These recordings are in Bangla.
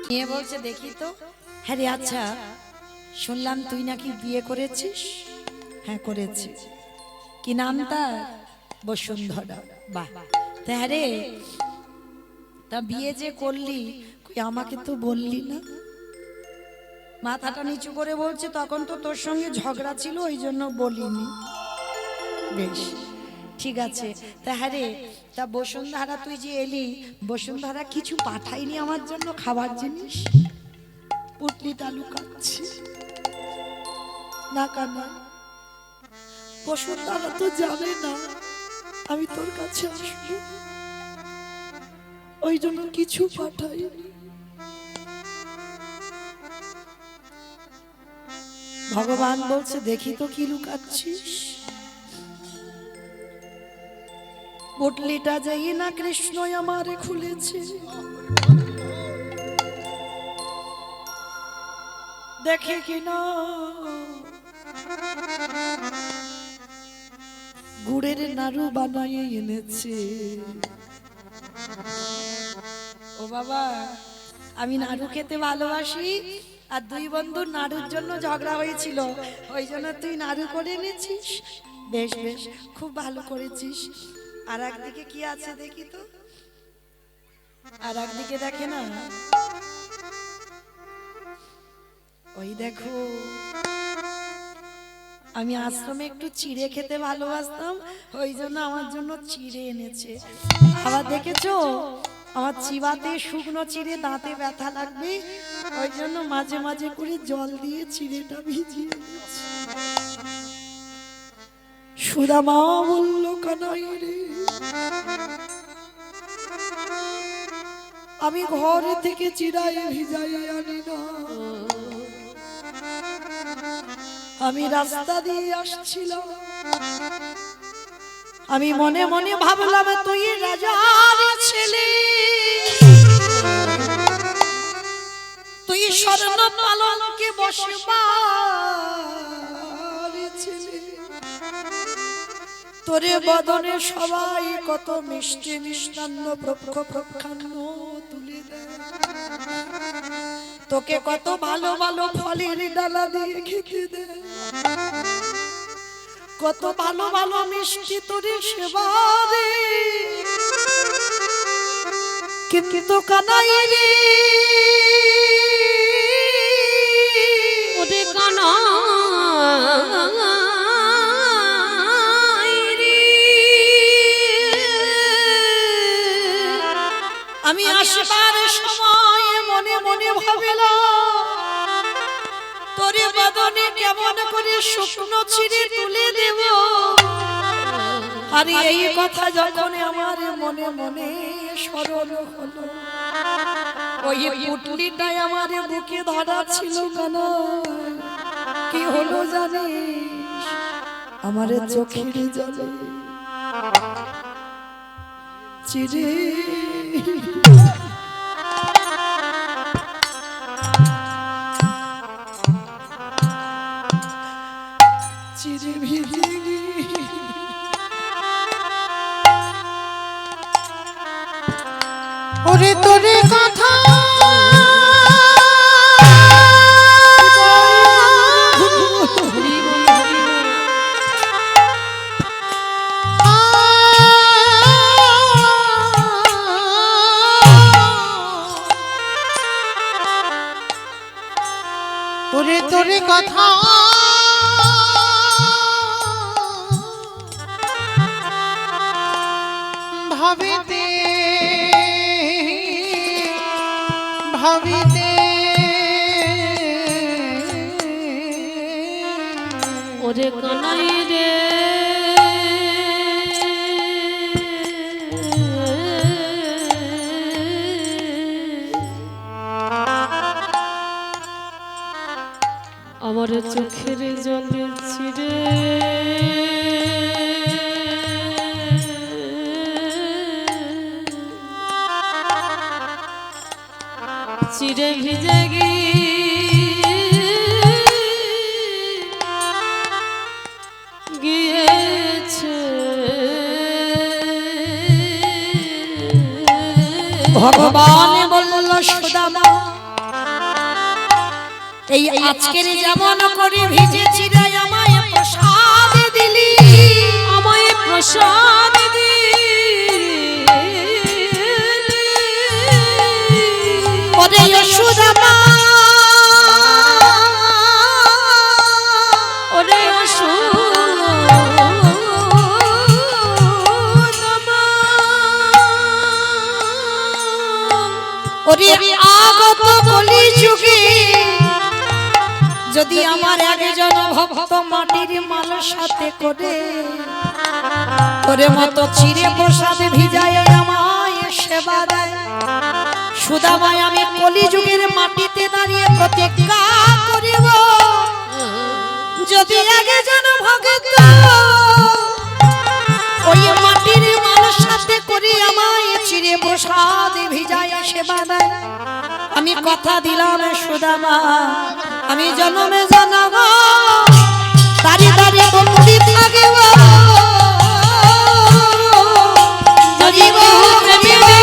নিয়ে বলছে দেখি তো। হ্যাঁ রে, আচ্ছা শুনলাম তুই নাকি বিয়ে করেছিস। হ্যাঁ করেছি। কি নাম তার? বসুন্ধরা। বাহ। তা হ্যাঁ রে, তা বিয়ে যে করলি কই আমাকে তো বললি না। মাথাটা নিচু করে বলছে তখন তো তোর সঙ্গে ঝগড়া ছিল ওই জন্য বলিনি। বেশ ঠিক আছে। তা হ্যাঁ রে, তা বসুন্ধরা তুই যে এলি, বসুন্ধরা কিছু পাঠাইনি আমার জন্য খাবার জিনিস? পুটলিটা লুকাচ্ছি না কেন? বসুন্ধরা তো জানে না আমি তোর কাছে আসবো, ওই জন্য কিছু পাঠাইনি। ভগবান বলছে দেখি তো কি লুকাচ্ছিস। পুটলিটা যেই না কৃষ্ণ আমারে খুলেছে, দেখে কিনা গুড়ের নাড়ু বানাইয়ে এনেছে। ও বাবা, আমি নাড়ু খেতে ভালোবাসি, আর দুই বন্ধুর নাড়ুর জন্য ঝগড়া হয়েছিল, ওই জন্য তুই নাড়ু করে এনেছিস। বেশ বেশ, খুব ভালো করেছিস। আর একদিকে কি আছে দেখি তো। আর একদিকে দেখে না, ওই দেখো আমি আশ্রমে একটু চিড়ে খেতে ভালোবাসতাম, ওই জন্য আমার জন্য চিড়ে এনেছে। আবার দেখেছো আমার চিবাতে শুকনো চিড়ে দাঁতে ব্যথা লাগবে, ওই জন্য মাঝে মাঝে করে জল দিয়ে চিড়েটা ভিজিয়ে এনেছে। সুদামা বলল কানাই রে, আমি ঘর থেকে চিড়াই ভিজাই আনি না, আমি রাস্তা দিয়ে আসছিলাম, আমি মনে মনে ভাবলাম তুই রাজার ছেলে, তুই স্বর্ণ পালঙ্কে বসবার ছেলে, তোরে বদনে সবাই কত মিষ্টি মিষ্টান্ন প্রক্ষ প্রক্ষান্ন তুলে দেয়, তোকে কত ভালো ভালো ফলের ডালা দিয়ে খেতে দেয়, কত ভালো ভালো মিষ্টি তোরে সেবা দে, কিন্তু কানাই রে ওরে কানাই রে, আমি আসবার সময় মনে মনে ভাবিলাম তোরে বদনে কেমন করে শুকনো চিড়ে তুলে দেব। আর এই কথা যখন আমার মনে মনে স্মরণ হলো, ওই পুটলিটাই আমার বুকে ধরা ছিল কানা। কি হলো জানিস? আমার চোখের জলে চিড়ে চিড়ে ভিজে ওরে তোরে কথা ওরে তোরে কথা ভাবিতে ভাবিতে ওরে কানাই রে, আমার চোখের জলে চিরে চিরে ভিজে গিয়েছে। ভগবান বলল সুদামা এই আজকের যেমন করে ভিজেছি রে আমায় প্রসাদ দিলি, আমায় প্রসাদ দিলি, ওরে যশোদামা, ওরে যশোদামা, ওরে আগত কলি যুগে যদি আমার একজন ভক্ত মাটির মালার সাথে করে তোরে মতো চিরে প্রসাদ ভিজায় আমায় সেবা দেয়, সুদামায় আমি কলি যুগের মাটিতে দাঁড়িয়ে প্রতিজ্ঞা করিব, যদি একজন ভক্ত ওই মাটির মালার সাথে করে আমায় চিরে প্রসাদ ভিজায় সেবা দেয়, আমি কথা দিলাম সুদামা, আমি জন্মে জন্ম দাঁড়িয়ে দাঁড়িয়ে বন্দি থাকিব, জীব প্রেমে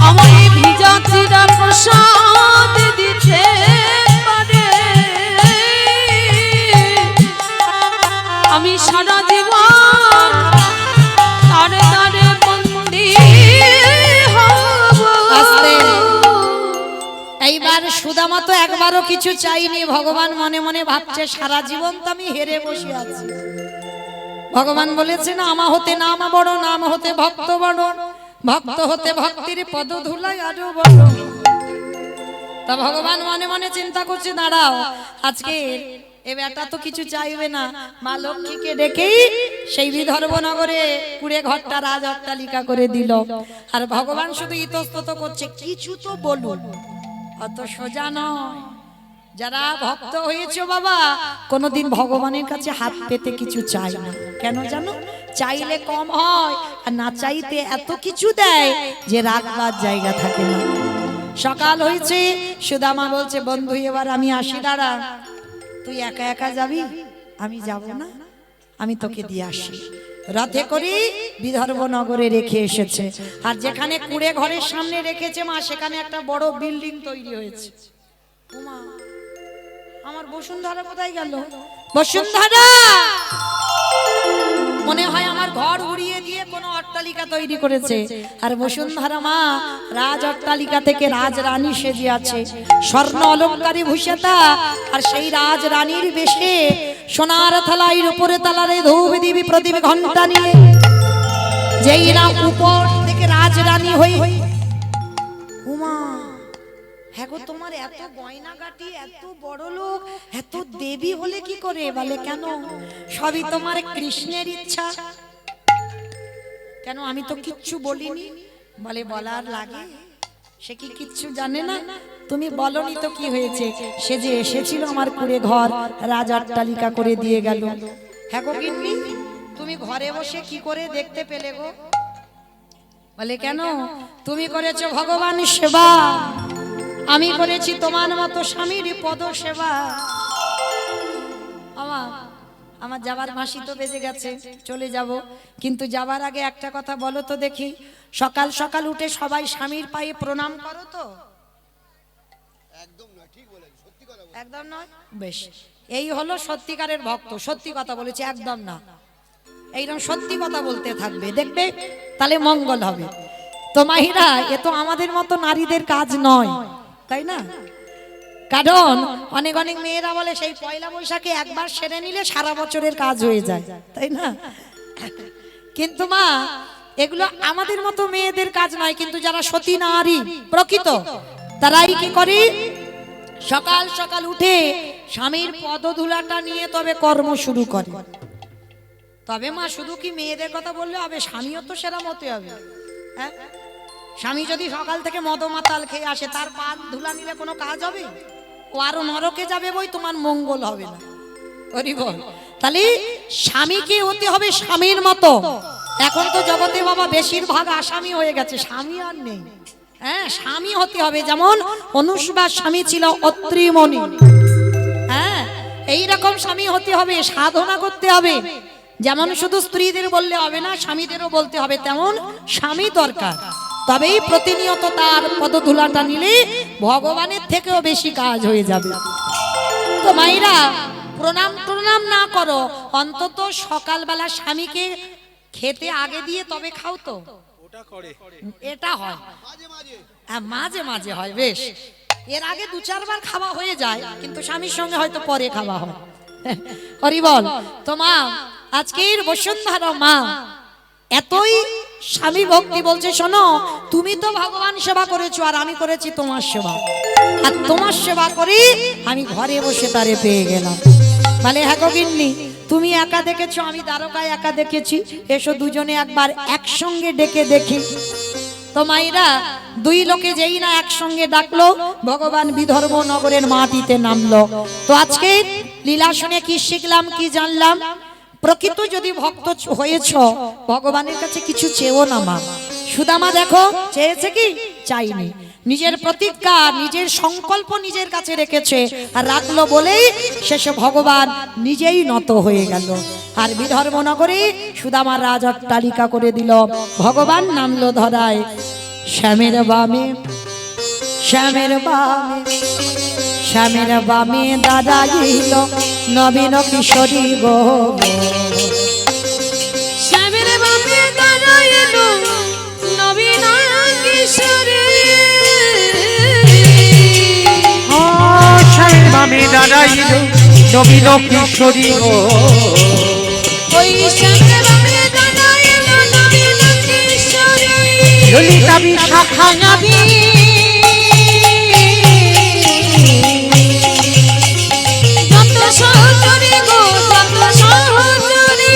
আমায় ভিজা চিরা প্রসাদ দিতে পারে, আমি সারা জীবন তারে তারে বন্দি হব। এইবার সুদামা তো একবারও কিছু চাইনি, ভগবান মনে মনে ভাবছে সারা জীবন তো আমি হেরে বসে আছি। ভগবান বলেছে না, আমা হতে নাম বড়, নাম হতে ভক্ত বড়, ভক্ত হতে ভক্তির পদ ধুলাই আরো বড়। তা ভগবান মনে মনে চিন্তা করছে, দাঁড়াও, আজকে এ বেটা তো কিছু চাইবে না, মা লক্ষ্মীকে ডেকেই সেই বিদর্ভনগরে কুড়ে ঘরটা রাজ অট্টালিকা করে দিল। আর ভগবান শুধু ইতস্তত করছে, কিছু তো বলুন, অত সোজা নয়। যারা ভক্ত হয়েছে বাবা, কোনোদিন ভগবানের কাছে হাত পেতে কিছু চাই না। কেন জানো? চাইলে কম হয়, আর না চাইতে এত কিছু দেয় যে রাখবার জায়গা থাকে না। সকাল হয়েছে, সুদামা বলছে, বন্ধু এবার আমি আসি, দাঁড়া, তুই একা একা যাবি? আমি যাব না, আমি তোকে দিয়ে আসি। রথে করে বিদর্ভনগরে রেখে এসেছে, আর যেখানে কুড়ে ঘরের সামনে রেখেছে মা, সেখানে একটা বড় বিল্ডিং তৈরি হয়েছে। ওমা, আমার বসুন্ধরা কোথায় গেল? বসুন্ধরা, মনে হয় আমার ঘর উড়িয়ে দিয়ে কোনো অট্টালিকা তৈরি করেছে। আর বসুন্ধরা মা রাজ অট্টালিকা থেকে রাজরানী সেজে আছে, স্বর্ণ অলংকারে ভূষিতা, আর সেই রাজরানীর বেশে সোনার থালাইয়ের উপরে তালারে ধূপ দিবি প্রদীপ ঘন্টা নিয়ে যেই না উপর থেকে রাজরানী হই। উমা, হ্যাঁ গো, তোমার এত গয়নাগাটি, এত বড় লোক, এত দেবী হলে কি করে? বলে কেন? সবই তোমার কৃষ্ণের ইচ্ছা। কেন? আমি তো কিচ্ছু বলিনি। বলে বলার লাগে? সে কি কিচ্ছু জানে না? তুমি বলনি তো কি হয়েছে? সে যে এসেছিল আমার কুড়ে ঘর রাজ অট্টালিকা করে দিয়ে গেল। হ্যাঁ গো গিন্নি, তুমি ঘরে বসে কি করে দেখতে পেলে গো? বলে কেন? তুমি করেছো ভগবান সেবা, আমি করেছি তোমার মতো স্বামীর পদ সেবা। আমার যাবার মাসি তো বেজে গেছে, চলে যাব, কিন্তু যাবার আগে একটা কথা বলো তো দেখি, সকাল সকাল উঠে সবাই স্বামীর পায়ে প্রণাম করো তো? একদম নয়, ঠিক বলেন, সত্যি কথা বলেন। একদম নয়? বেশ, এই হলো সত্যিকারের ভক্ত। সত্যি কথা বলেছে, একদম না। এইরকম সত্যি কথা বলতে থাকবে, দেখবে তাহলে মঙ্গল হবে। তো মাহিরা, এ তো আমাদের মতো নারীদের কাজ নয়, তাই না? কারণ অনেক অনেক মেয়েরা বলে সেই পয়লা বৈশাখে একবার সেরে নিলে সারা বছরের কাজ হয়ে যায়, তাই না? কিন্তু মা, এগুলো আমাদের মতো মেয়েদের কাজ নয়। কিন্তু যারা সতী নারী প্রকৃত, তারাই কি করে? সকাল সকাল উঠে স্বামীর পদধূলাটা নিয়ে তবে কর্ম শুরু করে। তবে মা, শুধু কি মেয়েদের কথা বললে হবে? স্বামীও তো সেরকম হতে হবে। হ্যাঁ, স্বামী যদি সকাল থেকে মদমাতাল খেয়ে আসে, তার পা ধুলা নিলে কোনো কাজ হবে? ও আরো নরকে যাবে, বই তোমার মঙ্গল হবে না। তাহলে স্বামীকে হতে হবে স্বামীর মতো। এখন তো জগতে বাবা বেশিরভাগ আসামি হয়ে গেছে, স্বামী আর নেই। হ্যাঁ, স্বামী হতে হবে যেমন অনুষ্বার স্বামী ছিল অত্রিমণি। হ্যাঁ, এইরকম স্বামী হতে হবে, সাধনা করতে হবে। যেমন শুধু স্ত্রীদের বললে হবে না, স্বামীদেরও বলতে হবে, তেমন স্বামী দরকার। তবেই প্রতিনিয়ত তার পদধূলাটা নিলে ভগবানের থেকেও বেশি কাজ হয়ে যাবে। তো মাইরা প্রণাম প্রণাম না করো, অন্তত সকালবেলা স্বামীকে খেতে আগে দিয়ে তবে খাও। তো এটা হয় হ্যাঁ, মাঝে মাঝে হয়, বেশ। এর আগে 2-4 বার খাওয়া হয়ে যায়, কিন্তু স্বামীর সঙ্গে হয়তো পরে খাওয়া হয়। হরি বল। তো মা, আজকের বসুন্ধরা মা এতই স্বামী ভক্তি বলছে, শোনো তুমি তো ভগবান সেবা করেছো, আর আমি করেছি তোমার সেবা, আর তোমার সেবা করি আমি ঘরে বসে তারে পেয়ে গেলাম। বলে হ্যাঁ গো গিন্নি, তুমি একা দেখেছো, আমি দ্বারকায় একা দেখেছি, এসো দুজনে একবার একসঙ্গে ডেকে দেখি। তো মাইরা দুই লোকে যেই না একসঙ্গে ডাকলো, ভগবান বিদর্ভ নগরের মাটিতে নামলো। তো আজকে লীলা শুনে কি শিখলাম, কি জানলাম? প্রকৃত যদি ভক্ত হয়েছ, ভগবানের কাছে কিছু চেয়েও না মা। সুদামা দেখো চেয়েছে কি? চাইনি। নিজের প্রতিজ্ঞা, নিজের সংকল্প নিজের কাছে রেখেছে, আর রাখলো বলেই শেষে ভগবান নিজেই নত হয়ে গেল। আর বিদর্ভ নগরে সুদামার রাজ অট্টালিকা করে দিল। ভগবান নামলো ধরায় শ্যামের বামে, শ্যামের বামে, শ্যামের বামে দাঁড়াইল নবীন কিশোরী গো। শ্যামের বামে দাঁড়াইল নবীন কিশোরী, শ্যামের বামে দাঁড়াইল নবীন কিশোরী গো। ওই শ্যামের বামে দাঁড়াইল নবীন কিশোরী, ললিতা বিশাখা নবী যত সহচরী গো, যত সহচরী,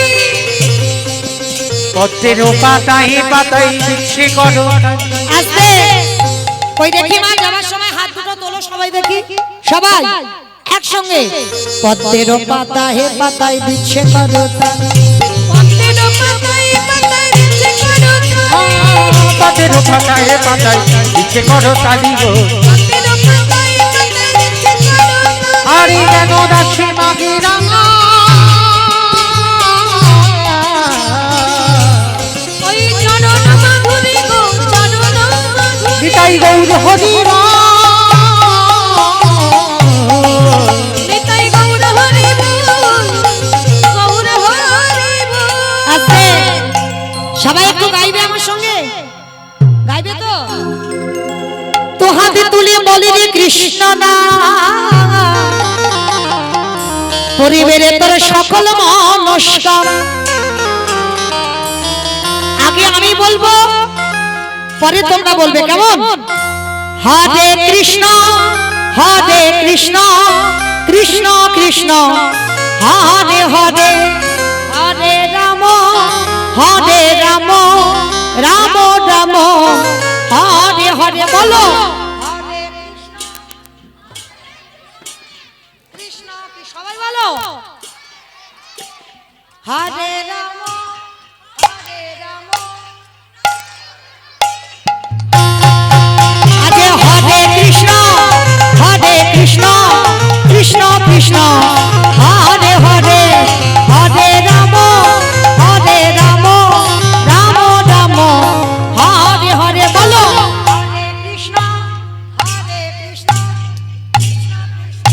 পদ্মের পাতায় পাতায় দিচ্ছে করো। আস্তে কই দেখি মা, যাবার সময় হাত দুটো তোলো সবাই দেখি, সবাই একসঙ্গে। পদ্মের পাতায় পাতায় দিচ্ছে করো, পদ্মের পাতায় পাতায় দিচ্ছে করো, পদ্মের পাতায় পাতায় দিচ্ছে করো তালি গো। পদ্মের পাতায় পাতায় দিচ্ছে করো, আরে যেন দাসী মাগে রাঙা, ওই চরণ মাধুরী গো, চরণ মাধুরী, নিতাই গৌর হরি নিতাই গৌর হরি বল, গৌর হরি বল। আস্তে সবাই একটু গাইবে আমার সঙ্গে, গাইবে তো? তো হাতে তুলে বলি রে কৃষ্ণ না, পরিবেরে তোর সকল মনস্কার। আগে আমি বলবো, পরে তোমরা বলবে, কেমন? হরে কৃষ্ণ, হরে কৃষ্ণ, কৃষ্ণ কৃষ্ণ হরে হরে, হরে রাম, হরে রাম, রাম রাম হরে হরে। বলো হরে কৃষ্ণ, কৃষ্ণ কি সবাই বলো হরে রাম, হরে রাম। আগে হরে কৃষ্ণ, হরে কৃষ্ণ, কৃষ্ণ কৃষ্ণ হরে হরে, হরে রাম, হরে রাম, রাম রাম হরে হরে। বলো হরে কৃষ্ণ, হরে কৃষ্ণ, কৃষ্ণ কৃষ্ণ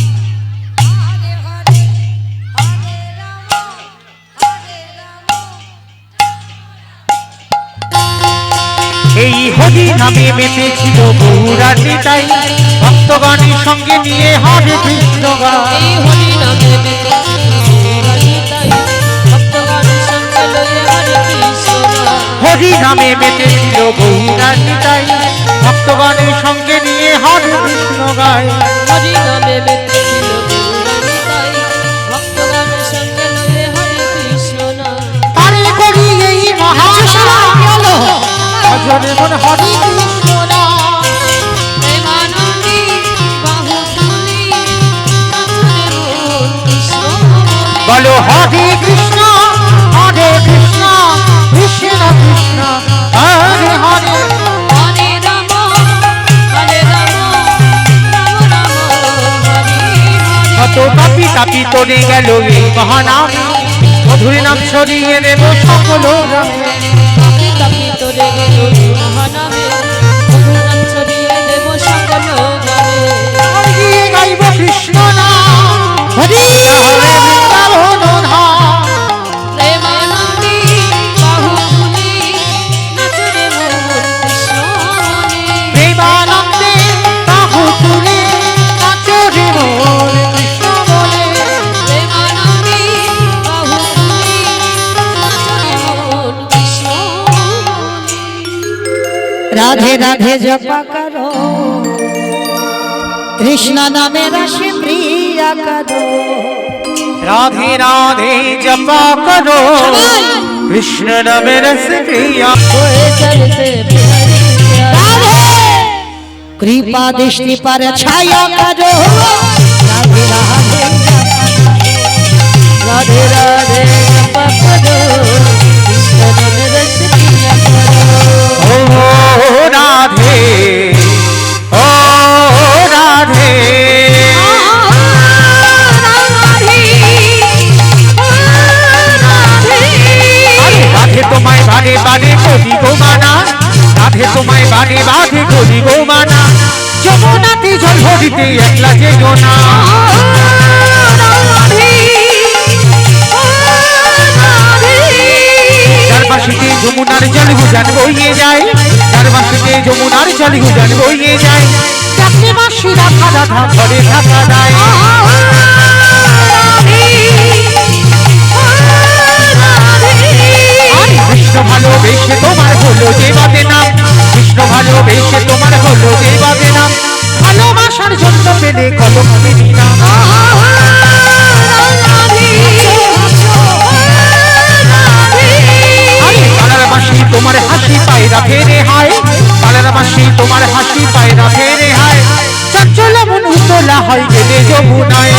হরে হরে, হরে রাম, হরে রাম। এই হরি নামে মেতেছিল গৌরার নিতাই, ভক্তগণের সঙ্গে নিয়ে হরে কৃষ্ণ গায়। এই হরি নামে ভক্তগণের সঙ্গে লয়ে হরে কৃষ্ণ, হরি নামে মেতেছিল গৌরার নিতাই, ভক্তগণের সঙ্গে নিয়ে হরে কৃষ্ণ গায়। হরি নামে বেঁচেছিল গৌরানিতাই, ভক্তগণের সঙ্গে লয়ে হরে কৃষ্ণ। তারে করি এই মহাশয় ভজনে মন হরি কৃষ্ণ নাম। প্রেমানন্দী বাহু তুলি নাচরে মন কৃষ্ণ বলে। বলো হরে কৃষ্ণ, হরে কৃষ্ণ, কৃষ্ণ কৃষ্ণ হরে হরে। হরে রাম, হরে রাম, রাম রাম হরে হরে। কত পাপি তাপি তোরে গেল এই মহানাম, মধুরী নাম ছড়িয়ে দেব সকল গ্রামে। তাকে তাকে তোরে মহানামে মধুর নাম ছড়িয়ে দেব সকল গ্রামে। আর গিয়ে গাইব কৃষ্ণ নাম, হরি হরে বৃন্দাবন ধাম। প্রেমানন্দে বাহু তুলে নাচরে মোর কৃষ্ণ মনে। প্রেমানন্দে বাহু তুলে নাচো রে মোর কৃষ্ণ বলে। প্রেমানন্দে বাহু তুলে নাচরে মোর কৃষ্ণ মনে। রাধে রাধে জপা করো, কৃষ্ণ নামে রাশি প্রিয়া করো। রাধে রাধে জপা করো, কৃষ্ণ নামে রস প্রিয়া। হয়ে চলতে বিহারি রাধে কৃপা দৃষ্টি पर छाया करो। राधे राधे राधे राधे जपा करो, कृष्ण नाम रस पिया करो। ও রাধে, ও রাধে। রাধে তোমায় বারে বারে করি গো মানা, রাধে তোমায় বারে বারে করি গো মানা। যমুনাতে জল ভরিতে একলা যেও না। চারপাশে যমুনার জল গুজান বইয়ে যায়, চারপাশে যমুনার জল গুজান বইয়ে যায়। চাকরি মাসি রাধা রাধা ঘরে থাকা যায়। কৃষ্ণ ভালোবেসে তোমার হলো যে বাদে নাম, কৃষ্ণ ভালোবেসে তোমার হলো যে বাদে নাম। ভালোবাসার জন্য পেলে কলম পেলি না। পাড়ার বাসি তোমার হাসি পায়রা ফেরে হায়, পাড়ার বাসি তোমার হাসি পায়রা ফেরে হায়। চঞ্চল মন উতলা হয় গেলে যমুনায়।